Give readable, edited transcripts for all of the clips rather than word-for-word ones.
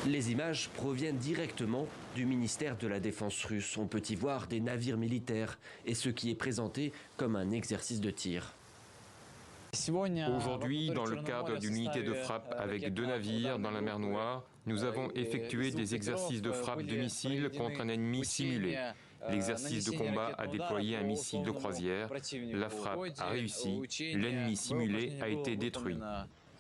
Les images proviennent directement du ministère de la Défense russe. On peut y voir des navires militaires et ce qui est présenté comme un exercice de tir. Aujourd'hui, dans le cadre d'une unité de frappe avec 2 navires dans la mer Noire, nous avons effectué des exercices de frappe de missiles contre un ennemi simulé. L'exercice de combat a déployé un missile de croisière. La frappe a réussi. L'ennemi simulé a été détruit.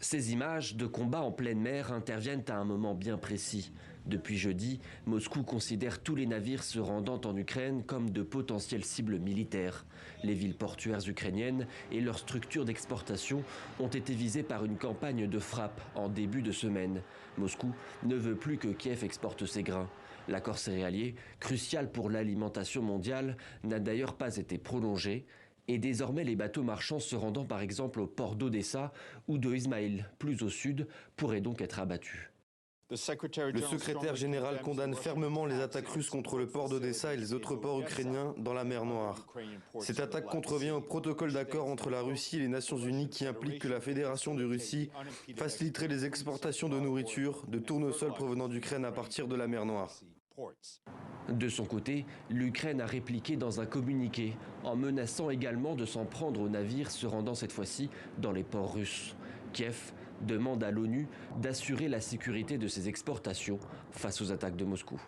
Ces images de combat en pleine mer interviennent à un moment bien précis. Depuis jeudi, Moscou considère tous les navires se rendant en Ukraine comme de potentielles cibles militaires. Les villes portuaires ukrainiennes et leurs structures d'exportation ont été visées par une campagne de frappe en début de semaine. Moscou ne veut plus que Kiev exporte ses grains. L'accord céréalier, crucial pour l'alimentation mondiale, n'a d'ailleurs pas été prolongé. Et désormais, les bateaux marchands se rendant par exemple au port d'Odessa ou de Ismaïl, plus au sud, pourraient donc être abattus. Le secrétaire général condamne fermement les attaques russes contre le port d'Odessa et les autres ports ukrainiens dans la mer Noire. Cette attaque contrevient au protocole d'accord entre la Russie et les Nations Unies qui implique que la Fédération de Russie faciliterait les exportations de nourriture, de tournesol provenant d'Ukraine à partir de la mer Noire. De son côté, l'Ukraine a répliqué dans un communiqué, en menaçant également de s'en prendre aux navires se rendant cette fois-ci dans les ports russes. Kiev demande à l'ONU d'assurer la sécurité de ses exportations face aux attaques de Moscou.